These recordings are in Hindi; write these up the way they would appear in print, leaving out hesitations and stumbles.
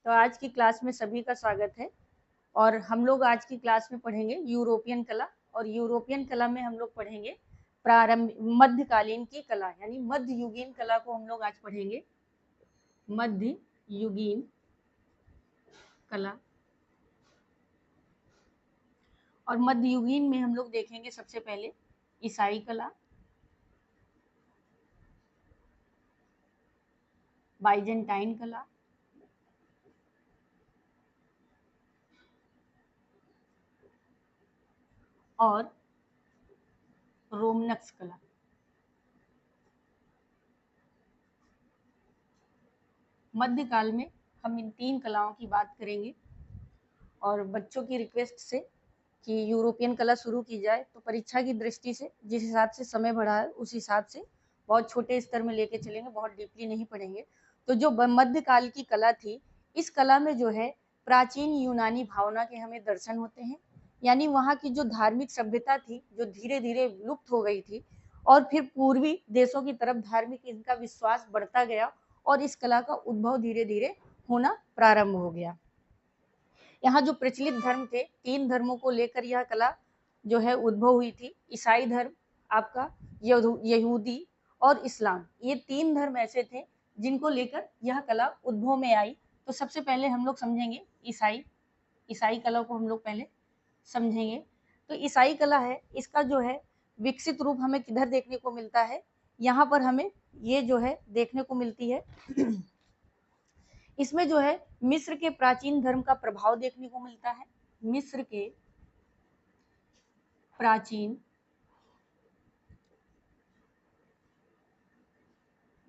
तो आज की क्लास में सभी का स्वागत है और हम लोग आज की क्लास में पढ़ेंगे यूरोपियन कला। और यूरोपियन कला में हम लोग पढ़ेंगे प्रारंभ मध्यकालीन की कला, यानी मध्ययुगीन कला को हम लोग आज पढ़ेंगे। मध्ययुगीन कला, और मध्ययुगीन में हम लोग देखेंगे सबसे पहले ईसाई कला, बाइजेंटाइन कला, और रोमनक्स कला। मध्यकाल में हम इन तीन कलाओं की बात करेंगे और बच्चों की रिक्वेस्ट से कि यूरोपियन कला शुरू की जाए, तो परीक्षा की दृष्टि से जिस हिसाब से समय बढ़ा है उस हिसाब से बहुत छोटे स्तर में लेके चलेंगे, बहुत डीपली नहीं पढ़ेंगे। तो जो मध्यकाल की कला थी, इस कला में जो है प्राचीन यूनानी भावना के हमें दर्शन होते हैं, यानी वहाँ की जो धार्मिक सभ्यता थी जो धीरे धीरे लुप्त हो गई थी, और फिर पूर्वी देशों की तरफ धार्मिक इनका विश्वास बढ़ता गया और इस कला का उद्भव धीरे धीरे होना प्रारंभ हो गया। यहाँ जो प्रचलित धर्म थे, तीन धर्मों को लेकर यह कला जो है उद्भव हुई थी। ईसाई धर्म, आपका यहूदी और इस्लाम, ये तीन धर्म ऐसे थे जिनको लेकर यह कला उद्भव में आई। तो सबसे पहले हम लोग समझेंगे ईसाई कला को हम लोग पहले समझेंगे। तो ईसाई कला है, इसका जो है विकसित रूप हमें किधर देखने को मिलता है, यहाँ पर हमें ये जो है देखने को मिलती है। इसमें जो है मिस्र के प्राचीन धर्म का प्रभाव देखने को मिलता है। मिस्र के प्राचीन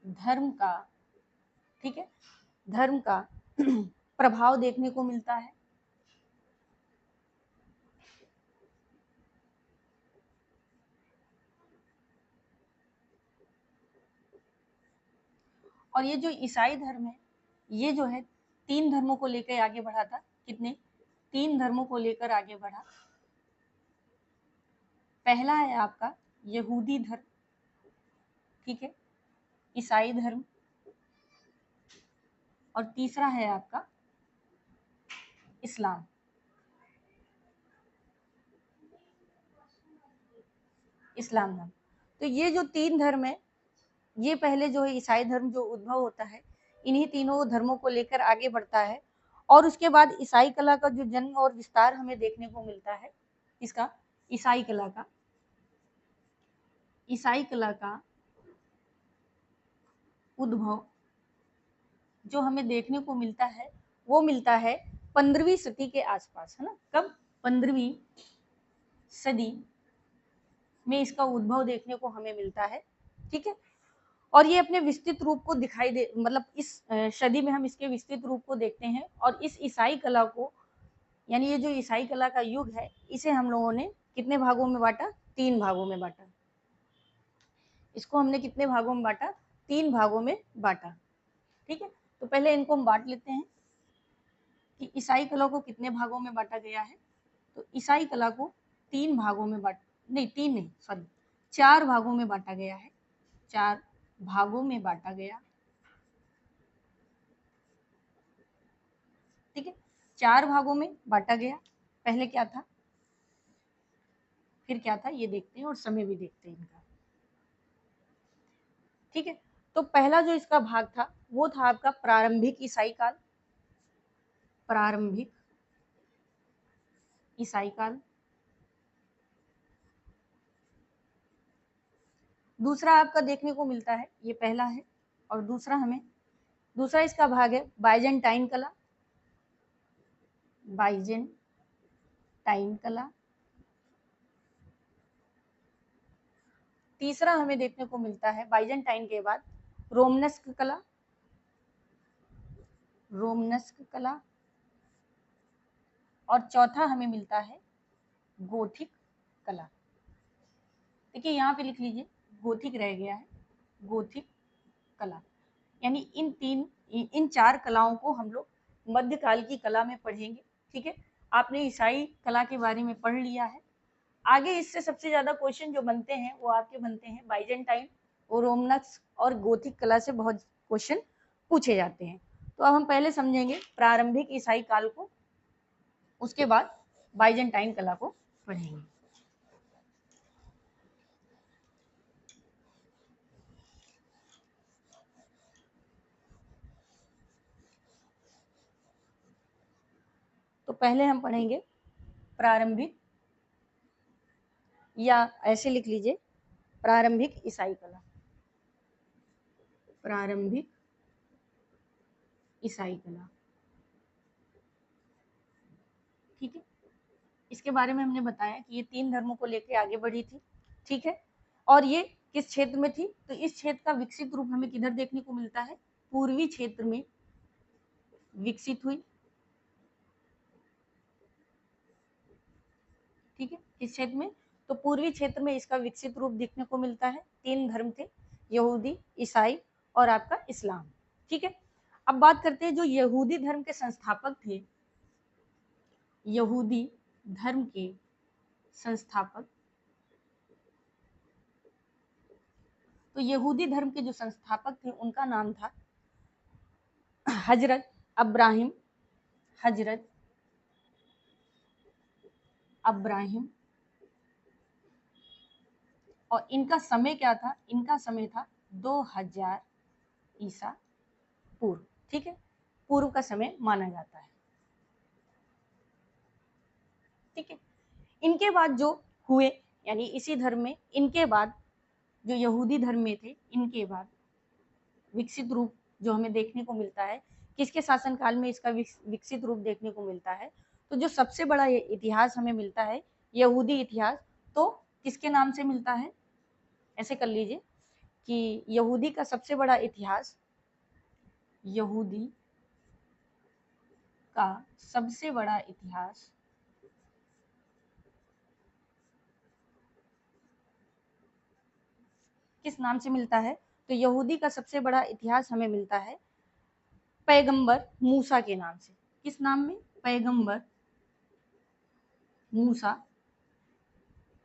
धर्म का, ठीक है, धर्म का प्रभाव देखने को मिलता है। और ये जो ईसाई धर्म है, ये जो है तीन धर्मों को लेकर आगे बढ़ा था। कितने? तीन धर्मों को लेकर आगे बढ़ा। पहला है आपका यहूदी धर्म, ठीक है, ईसाई धर्म, और तीसरा है आपका इस्लाम। इस्लाम धर्म। तो ये जो तीन धर्म है, ये पहले जो है ईसाई धर्म जो उद्भव होता है, इन्हीं तीनों धर्मों को लेकर आगे बढ़ता है। और उसके बाद ईसाई कला का जो जन्म और विस्तार हमें देखने को मिलता है, इसका ईसाई कला का उद्भव जो हमें देखने को मिलता है, वो मिलता है 15वीं सदी के आसपास, है ना। कब? 15वीं सदी में इसका उद्भव देखने को हमें मिलता है, ठीक है। और ये अपने विस्तृत रूप को दिखाई दे, मतलब इस सदी में हम इसके विस्तृत रूप को देखते हैं। और इस ईसाई कला को, यानी ये जो ईसाई कला का युग है, इसे हम लोगों ने कितने भागों में बांटा? तीन भागों में बांटा। इसको हमने कितने भागों में बांटा? तीन भागों में बांटा, ठीक है। तो पहले इनको हम बांट लेते हैं कि ईसाई कला को कितने भागों में बांटा गया है। तो ईसाई कला को तीन भागों में चार भागों में बांटा गया है। चार भागों में बांटा गया, ठीक है, चार भागों में बांटा गया। पहले क्या था, फिर क्या था, ये देखते हैं और समय भी देखते हैं इनका, ठीक है। तो पहला जो इसका भाग था वो था आपका प्रारंभिक ईसाई काल। प्रारंभिक ईसाई काल। दूसरा आपका देखने को मिलता है, ये पहला है, और दूसरा इसका भाग है बाइजेंटाइन कला। बाइजेंटाइन कला। तीसरा हमें देखने को मिलता है बाइजेंटाइन के बाद रोमनस्क कला। रोमनस्क कला। और चौथा हमें मिलता है गोथिक कला। देखिए यहाँ पे लिख लीजिए, गोथिक रह गया है, गोथिक कला। यानी इन चार कलाओं को हम लोग मध्यकाल की कला में पढ़ेंगे, ठीक है। आपने ईसाई कला के बारे में पढ़ लिया है। आगे इससे सबसे ज्यादा क्वेश्चन जो बनते हैं वो आपके बनते हैं बाइजेंटाइन और रोमनक्स और गोथिक कला से बहुत क्वेश्चन पूछे जाते हैं। तो अब हम पहले समझेंगे प्रारंभिक ईसाई काल को, उसके बाद बाइजेंटाइन कला को पढ़ेंगे। तो पहले हम पढ़ेंगे प्रारंभिक, या ऐसे लिख लीजिए प्रारंभिक ईसाई कला। प्रारंभिक ईसाई कला, ठीक है। इसके बारे में हमने बताया कि ये 3 धर्मों को लेकर आगे बढ़ी थी, ठीक है। और ये किस क्षेत्र में थी, तो इस क्षेत्र का विकसित रूप हमें किधर देखने को मिलता है, पूर्वी क्षेत्र में विकसित हुई, ठीक है। किस क्षेत्र में, तो पूर्वी क्षेत्र में इसका विकसित रूप देखने को मिलता है। 3 धर्म थे, यहूदी, ईसाई और आपका इस्लाम, ठीक है। अब बात करते हैं जो यहूदी धर्म के संस्थापक थे, यहूदी धर्म के संस्थापक, तो यहूदी धर्म के जो संस्थापक थे उनका नाम था हजरत अब्राहिम, हजरत अब्राहिम। और इनका समय क्या था, इनका समय था 2000 ईसा पूर्व, ठीक है। पूर्व का समय माना जाता है, ठीक है। इनके बाद जो हुए, यानी इसी धर्म में इनके बाद जो यहूदी धर्म में थे, इनके बाद विकसित रूप जो हमें देखने को मिलता है, किसके शासनकाल में इसका विकसित रूप देखने को मिलता है, तो जो सबसे बड़ा इतिहास हमें मिलता है यहूदी इतिहास, तो किसके नाम से मिलता है, ऐसे कर लीजिए कि यहूदी का सबसे बड़ा इतिहास, यहूदी का सबसे बड़ा इतिहास किस नाम से मिलता है, तो यहूदी का सबसे बड़ा इतिहास हमें मिलता है पैगंबर मूसा के नाम से। किस नाम में, पैगंबर मूसा।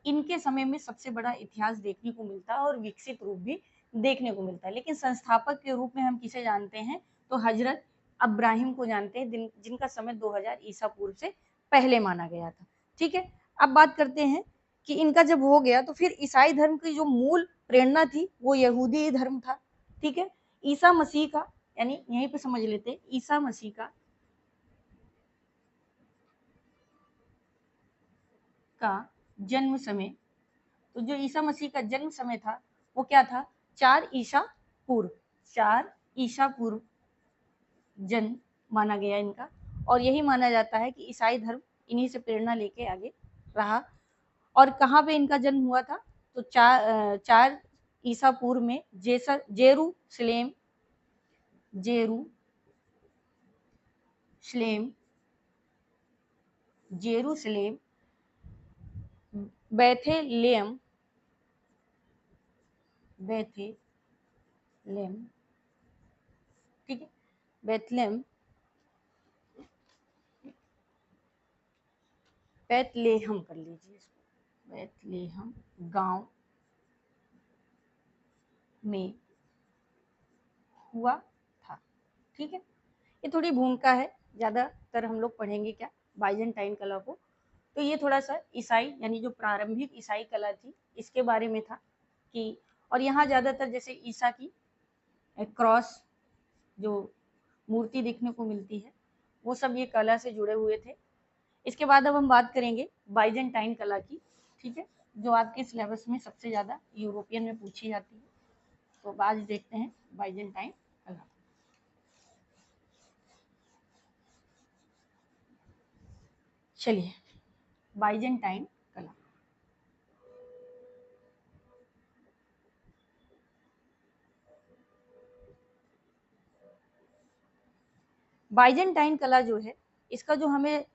इनके समय में सबसे बड़ा इतिहास देखने को मिलता है और विकसित रूप भी देखने को मिलता है। लेकिन संस्थापक के रूप में हम किसे जानते हैं, तो हजरत अब्राहिम को जानते हैं, जिनका समय 2000 ईसा पूर्व से पहले माना गया था, ठीक है। अब बात करते हैं कि इनका जब हो गया तो फिर ईसाई धर्म की जो मूल प्रेरणा थी वो यहूदी धर्म था, ठीक है। ईसा मसीह का, यानी यहीं पे समझ लेते हैं, ईसा मसीह का जन्म समय, तो जो ईसा मसीह का जन्म समय था वो क्या था, 4 ईसा पूर्व, 4 ईसा पूर्व जन्म माना गया इनका। और यही माना जाता है कि ईसाई धर्म इन्हीं से प्रेरणा लेके आगे रहा। और कहाँ पे इनका जन्म हुआ था, तो 4 ईसा पूर्व में Jerusalem, Jerusalem, Jerusalem, Bethlehem, Bethlehem, ठीक है, बेथलेम, बेथलेहम कर लीजिए इसको, बेथलेहम गांव में हुआ था, ठीक है। ये थोड़ी भूमिका है, ज्यादातर हम लोग पढ़ेंगे क्या, बाइजेंटाइन कला को। तो ये थोड़ा सा ईसाई, यानी जो प्रारंभिक ईसाई कला थी इसके बारे में था कि, और यहाँ ज्यादातर जैसे ईसा की क्रॉस जो मूर्ति देखने को मिलती है वो सब ये कला से जुड़े हुए थे। इसके बाद अब हम बात करेंगे बाइजेंटाइन कला की, ठीक है, जो आपके सिलेबस में सबसे ज्यादा यूरोपियन में पूछी जाती है। तो आज देखते हैं बाइजेंटाइन कला। चलिए, बाइजेंटाइन कला, बाइजेंटाइन कला जो है इसका जो हमें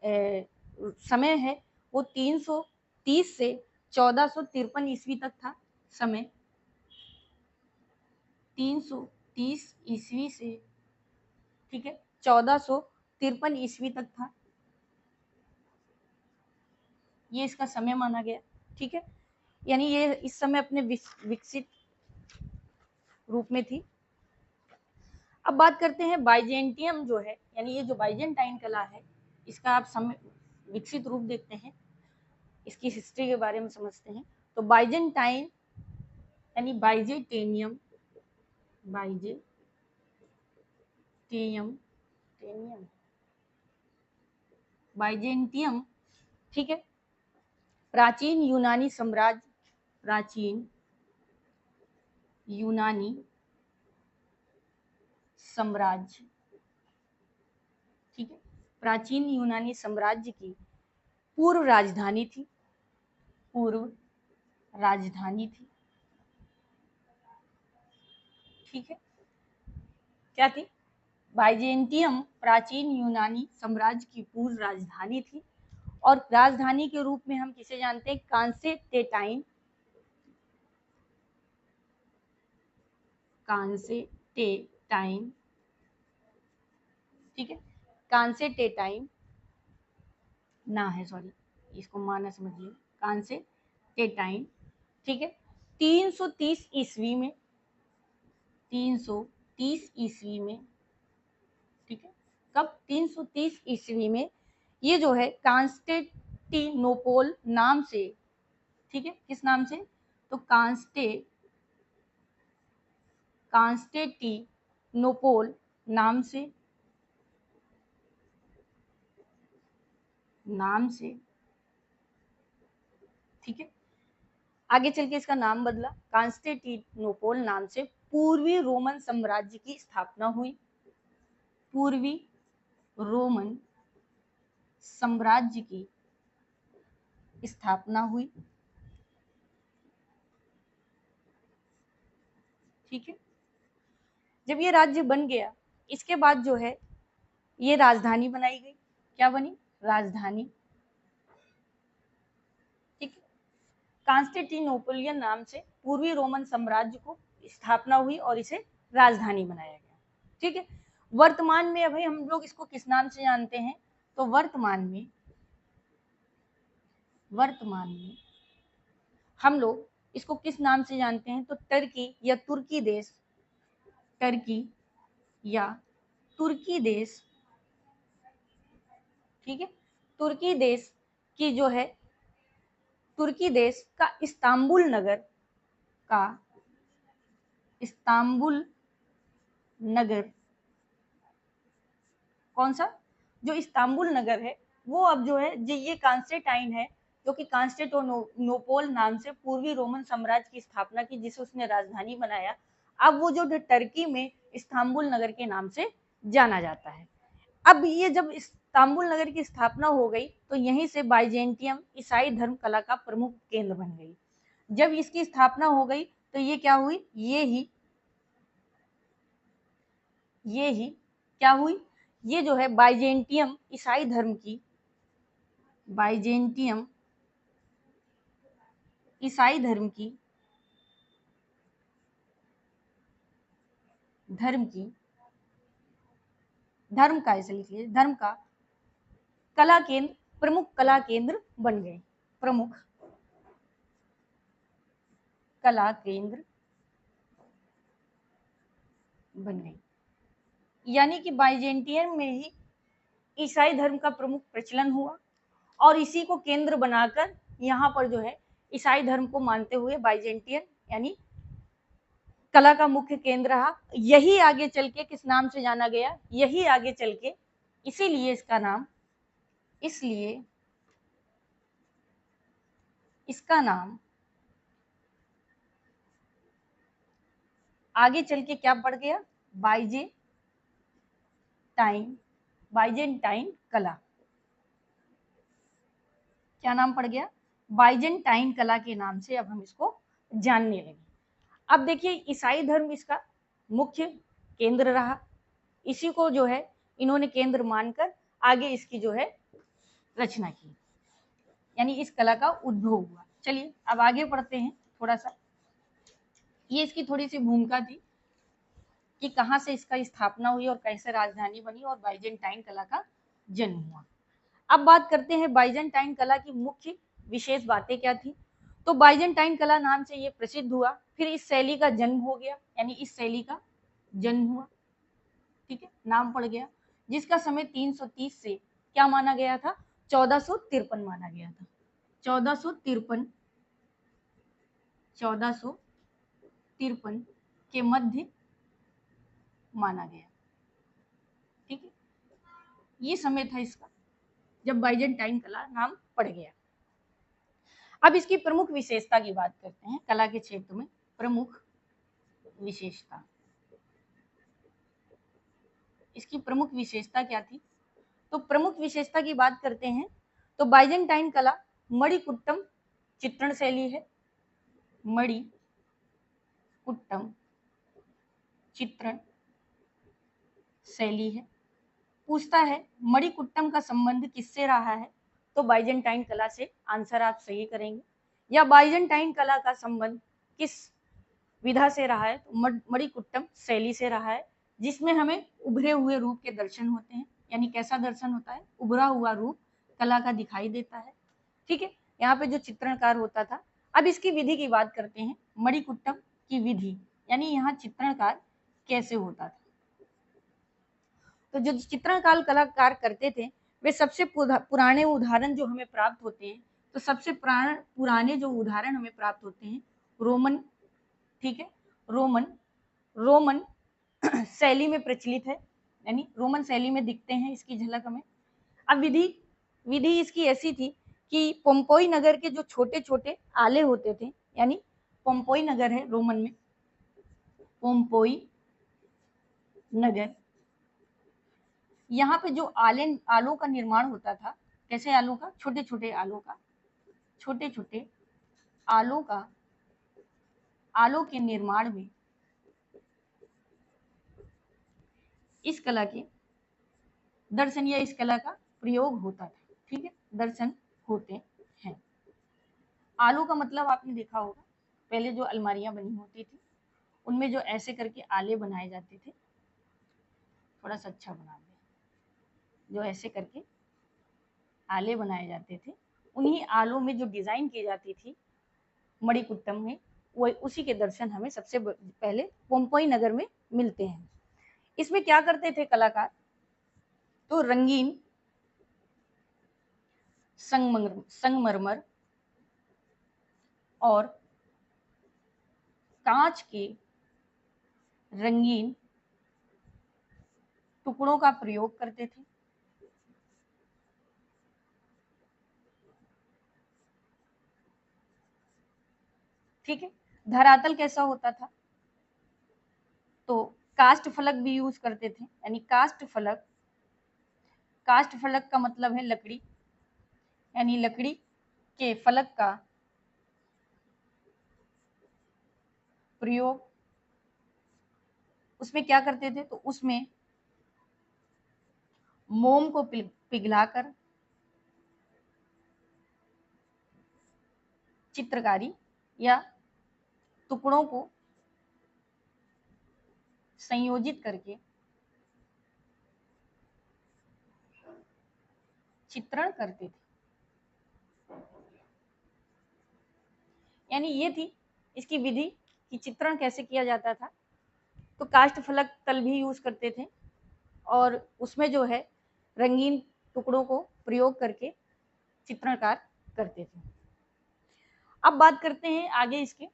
समय है वो 330 से 1453 ईस्वी तक था समय, 330 ईस्वी से, ठीक है, 1453 ईस्वी तक था, ये इसका समय माना गया, ठीक है। यानी ये इस समय अपने विकसित रूप में थी। अब बात करते हैं बाइजेंटियम जो है, यानी ये जो बाइजेंटाइन कला है, इसका आप विकसित रूप देखते हैं, इसकी हिस्ट्री के बारे में समझते हैं। तो बाइजेंटाइन यानी बाइजेटेनियम, बाइजेंटियम, ठीक है, प्राचीन यूनानी साम्राज्य, प्राचीन यूनानी साम्राज्य, ठीक है, प्राचीन यूनानी साम्राज्य की पूर्व राजधानी थी, पूर्व राजधानी थी, ठीक है, क्या थी? बाइजेंटियम प्राचीन यूनानी साम्राज्य की पूर्व राजधानी थी, और राजधानी के रूप में हम किसे जानते हैं? कांसेटेटाइन, कांसेटेटाइन, ठीक है, कांसेटेटाइन ना है, सॉरी, इसको माना समझिए, कांसेटेटाइन, ठीक है, 330 ईस्वी में, 330 ईस्वी में, ठीक है, कब? 330 ईस्वी में ये जो है कांस्टेंटिनोपल नाम से, ठीक है, किस नाम से? तो कांस्टेंटिनोपल नाम से, ठीक है, आगे चल के इसका नाम बदला, कांस्टेंटिनोपल नाम से पूर्वी रोमन साम्राज्य की स्थापना हुई, पूर्वी रोमन साम्राज्य की स्थापना हुई, ठीक है। जब ये राज्य बन गया, इसके बाद जो है ये राजधानी बनाई गई, क्या बनी? राजधानी, ठीक है, कांस्टेंटिनोपलियन नाम से पूर्वी रोमन साम्राज्य को स्थापना हुई और इसे राजधानी बनाया गया, ठीक है। वर्तमान में अभी हम लोग इसको किस नाम से जानते हैं? तो वर्तमान में हम लोग इसको किस नाम से जानते हैं? तो टर्की या तुर्की देश, टर्की या तुर्की देश, ठीक है, तुर्की देश की जो है, तुर्की देश का इस्तांबुल नगर, कौन सा? जो इस्तांबुल नगर है वो अब जो है, ये कांस्टेंटाइन है, जो कि कांस्टेंटिनोपल नाम से पूर्वी रोमन साम्राज्य की स्थापना की, जिसे उसने राजधानी बनाया। अब वो जो टर्की में इस्तांबुल नगर के नाम से जाना जाता है। अब ये जब इस्तांबुल नगर की स्थापना हो गई, तो यहीं से बाइजेंटियम ईसाई धर्म कला का प्रमुख केंद्र बन गई। जब इसकी स्थापना हो गई तो ये क्या हुई? ये ही क्या हुई? ये जो है बाइजेंटियम ईसाई धर्म की, बाइजेंटियम ईसाई धर्म का, ऐसे लिखिए, धर्म का कला केंद्र, प्रमुख कला केंद्र बन गए, प्रमुख कला केंद्र बन गई। यानी कि बाइजेंटियन में ही ईसाई धर्म का प्रमुख प्रचलन हुआ, और इसी को केंद्र बनाकर यहाँ पर जो है ईसाई धर्म को मानते हुए बाइजेंटियन यानी कला का मुख्य केंद्र रहा। यही आगे चल के किस नाम से जाना गया? यही आगे चल के, इसीलिए इसका नाम आगे चल के क्या पड़ गया? बाइजेंटाइन कला। क्या नाम पड़ गया? बाइजेंटाइन कला के नाम से अब हम इसको जानने लगे। अब देखिए, ईसाई धर्म इसका मुख्य केंद्र रहा, इसी को जो है इन्होंने केंद्र मानकर आगे इसकी जो है रचना की, यानी इस कला का उद्भव हुआ। चलिए अब आगे बढ़ते हैं थोड़ा सा। ये इसकी थोड़ी सी भूमिका थी कि कहाँ से इसका स्थापना हुई और कैसे राजधानी बनी और बाइजेंटाइन कला का जन्म हुआ। अब बात करते हैं बाइजेंटाइन कला की मुख्य विशेष बातें क्या थी। तो बाइजेंटाइन कला नाम से ये प्रसिद्ध हुआ, फिर इस शैली का जन्म हो गया, यानी इस शैली का जन्म हुआ। ठीक है, नाम पड़ गया, जिसका समय 330 से क्या माना गया था, 1453 माना गया था। 1453 के मध्य माना गया। ठीक है, ये समय था इसका जब बाइजेंटाइन कला नाम पड़ गया। अब इसकी प्रमुख विशेषता की बात करते हैं, कला के क्षेत्र में प्रमुख विशेषता। इसकी प्रमुख विशेषता क्या थी, तो प्रमुख विशेषता की बात करते हैं तो बाइजेंटाइन कला मणिकुट्टम चित्रण शैली है। मणिकुट्टम चित्रण शैली है। पूछता है मणिकुट्टम का संबंध किससे रहा है, तो बाइजेंटाइन कला से, आंसर आप सही करेंगे। या बाइजेंटाइन कला का संबंध किस विधा से रहा है, तो मणिकुट्टम शैली से रहा है, जिसमें हमें उभरे हुए रूप के दर्शन होते हैं। यानी कैसा दर्शन होता है, उभरा हुआ रूप कला का दिखाई देता है। ठीक है, यहाँ पे जो चित्रणकार होता था। अब इसकी विधि की बात करते हैं, मणिकुट्टम की विधि, यानी यहाँ चित्रणकार कैसे होता था। तो जो चित्रणकाल कलाकार करते थे, वे सबसे पुराने उदाहरण जो हमें प्राप्त होते हैं, तो सबसे पुराने जो उदाहरण हमें प्राप्त होते हैं रोमन, ठीक है, रोमन शैली में प्रचलित है, यानी रोमन शैली में दिखते हैं, इसकी झलक हमें। अब विधि इसकी ऐसी थी कि पोम्पोई नगर के जो छोटे छोटे आले होते थे, यानी पोम्पोई नगर है रोमन में, पोम्पोई नगर, यहाँ पे जो आलों का निर्माण होता था, कैसे आलों का, छोटे छोटे आलों का, छोटे छोटे आलों के निर्माण में इस कला के दर्शन या इस कला का प्रयोग होता था। ठीक है, दर्शन होते हैं। आलों का मतलब आपने देखा होगा, पहले जो अलमारियां बनी होती थी उनमें जो ऐसे करके आले बनाए जाते थे, थोड़ा सा अच्छा बना दे, जो ऐसे करके आले बनाए जाते थे, उन्हीं आलों में जो डिजाइन की जाती थी मणिकुट्टम में, वो उसी के दर्शन हमें सबसे पहले पोम्पोई नगर में मिलते हैं। इसमें क्या करते थे कलाकार, तो रंगीन संगमरमर और कांच के रंगीन टुकड़ों का प्रयोग करते थे। ठीक है, धरातल कैसा होता था, तो कास्ट फलक भी यूज करते थे, यानी कास्ट फलक का मतलब है लकड़ी, यानी लकड़ी के फलक का प्रयोग। उसमें क्या करते थे, तो उसमें मोम को पिघलाकर चित्रकारी या टुकड़ों को संयोजित करके चित्रण करते थे। यानी ये थी इसकी विधि कि चित्रण कैसे किया जाता था। तो काष्ठ फलक तल भी यूज करते थे और उसमें जो है रंगीन टुकड़ों को प्रयोग करके चित्रणकार करते थे। अब बात करते हैं आगे इसके,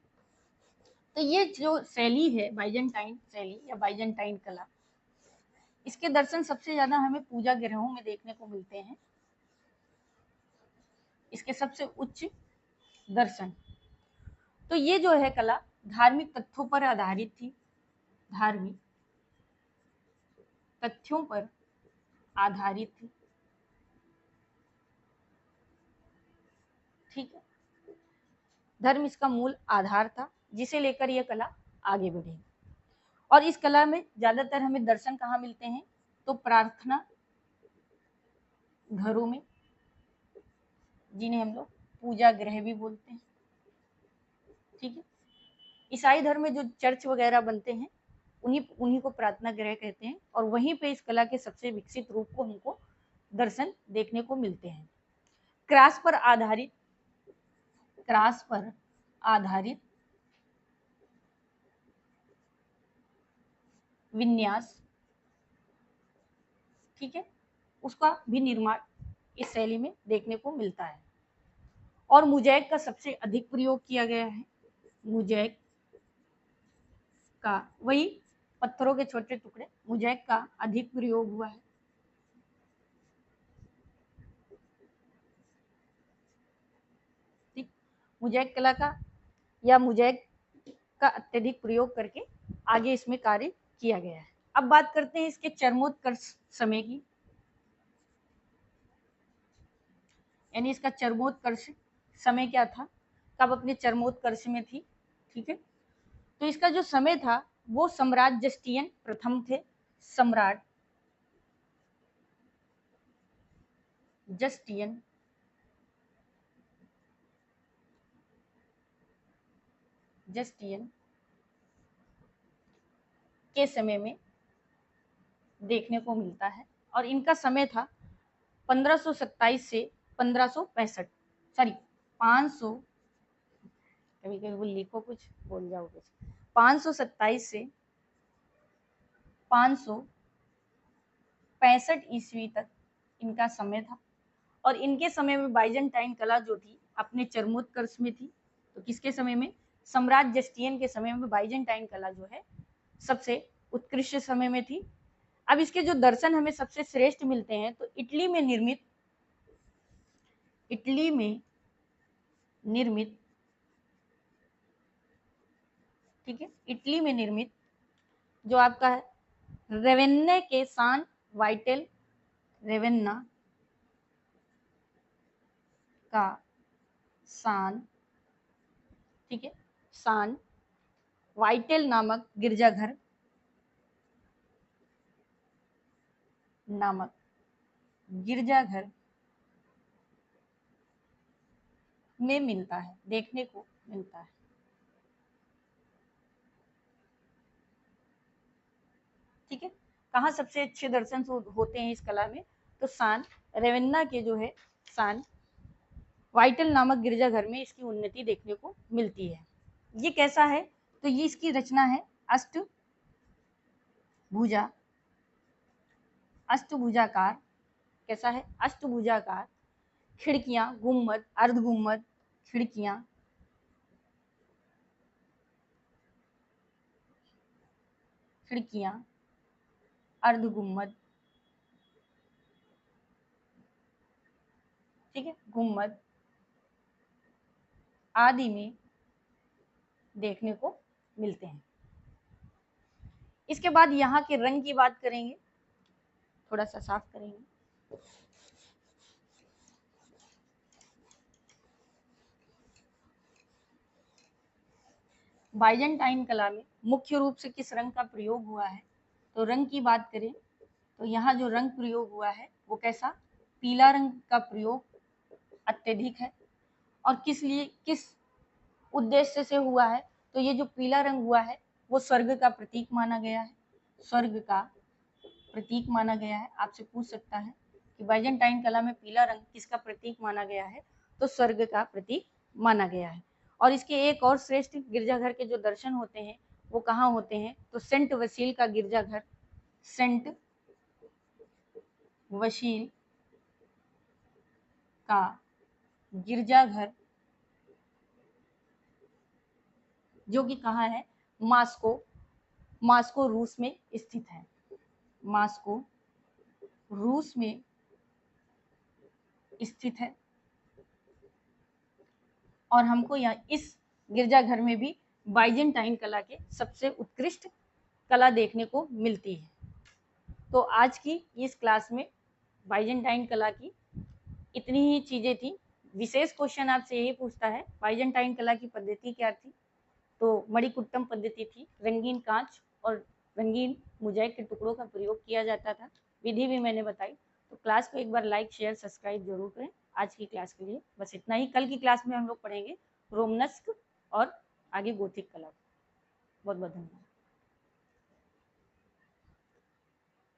तो ये जो शैली है बाइजेंटाइन शैली या बाइजेंटाइन कला, इसके दर्शन सबसे ज्यादा हमें पूजा गृहों में देखने को मिलते हैं। इसके सबसे उच्च दर्शन, तो ये जो है कला धार्मिक तथ्यों पर आधारित थी, धार्मिक तथ्यों पर आधारित थी। ठीक है, धर्म इसका मूल आधार था जिसे लेकर यह कला आगे बढ़ी। और इस कला में ज्यादातर हमें दर्शन कहाँ मिलते हैं, तो प्रार्थना घरों में, जिन्हें हम लोग पूजा गृह भी बोलते हैं। ठीक है, ईसाई धर्म में जो चर्च वगैरह बनते हैं उन्हीं को प्रार्थना गृह कहते हैं, और वहीं पे इस कला के सबसे विकसित रूप को हमको दर्शन देखने को मिलते हैं। क्रॉस पर आधारित विन्यास ठीक है, उसका भी निर्माण इस शैली में देखने को मिलता है। और मोज़ेक का सबसे अधिक प्रयोग किया गया है। मोज़ेक का, वही पत्थरों के छोटे टुकड़े, मोज़ेक का अधिक प्रयोग हुआ है। ठीक, मोज़ेक कला का या मोज़ेक का अत्यधिक प्रयोग करके आगे इसमें कार्य किया गया है। अब बात करते हैं इसके चरमोत्कर्ष समय की, यानी इसका चरमोत्कर्ष समय क्या था, कब अपने चरमोत्कर्ष में थी। ठीक है, तो इसका जो समय था वो सम्राट जस्टियन प्रथम थे। सम्राट जस्टियन के समय में देखने को मिलता है, और इनका समय था 1527 से 1565, सॉरी 500, कभी कभी बोल लिखो कुछ बोल जाओ कुछ, 527 से 565 ईस्वी तक इनका समय था। और इनके समय में बाइजेंटाइन कला जो थी अपने चरमोत्कर्ष में थी। तो किसके समय में, सम्राट जस्टियन के समय में बाइजेंटाइन कला जो है सबसे उत्कृष्ट समय में थी। अब इसके जो दर्शन हमें सबसे श्रेष्ठ मिलते हैं, तो इटली में निर्मित, ठीक है, इटली में निर्मित जो आपका है रेवेन्ना के सान वाइटेल, रेवेन्ना का सान, ठीक है, सान वाइटेल नामक गिरजाघर में मिलता है, देखने को मिलता है। ठीक है, कहाँ सबसे अच्छे दर्शन होते हैं इस कला में, तो सान रेवेन्ना के जो है सान वाइटल नामक गिरजाघर में इसकी उन्नति देखने को मिलती है। ये कैसा है, तो ये इसकी रचना है अष्टभुजाकार, कैसा है, अष्टभुजाकार, खिड़कियां, गुम्मद, अर्ध गुम्मद, खिड़कियां, अर्ध गुम्मद, ठीक है, गुम्मद आदि में देखने को मिलते हैं। इसके बाद यहाँ के रंग की बात करेंगे, थोड़ा सा साफ करेंगे। बाइजेंटाइन कला में मुख्य रूप से किस रंग का प्रयोग हुआ है, तो रंग की बात करें तो यहाँ जो रंग प्रयोग हुआ है वो कैसा, पीला रंग का प्रयोग अत्यधिक है। और किस उद्देश्य से हुआ है, तो ये जो पीला रंग हुआ है वो स्वर्ग का प्रतीक माना गया है, स्वर्ग का प्रतीक माना गया है। आपसे पूछ सकता है कि बाइजेंटाइन कला में पीला रंग किसका प्रतीक माना गया है, तो स्वर्ग का प्रतीक माना गया है। और इसके एक और श्रेष्ठ गिरजाघर के जो दर्शन होते हैं वो कहाँ होते हैं, तो सेंट वसील का गिरजाघर, सेंट वसील का गिरजाघर जो कि कहाँ है, मास्को रूस में स्थित है, मास्को रूस में स्थित है। और हमको यहाँ इस गिरजाघर में भी बाइजेंटाइन कला के सबसे उत्कृष्ट कला देखने को मिलती है। तो आज की इस क्लास में बाइजेंटाइन कला की इतनी ही चीजें थी। विशेष क्वेश्चन आपसे यही पूछता है बाइजेंटाइन कला की पद्धति क्या थी, तो मणिकुट्टम पद्धति थी, रंगीन कांच और रंगीन मोज़ेक के टुकड़ों का प्रयोग किया जाता था, विधि भी मैंने बताई। तो क्लास को एक बार लाइक शेयर सब्सक्राइब जरूर करें। आज की क्लास के लिए बस इतना ही। कल की क्लास में हम लोग पढ़ेंगे रोमनस्क और आगे गोथिक कला। बहुत बहुत धन्यवाद।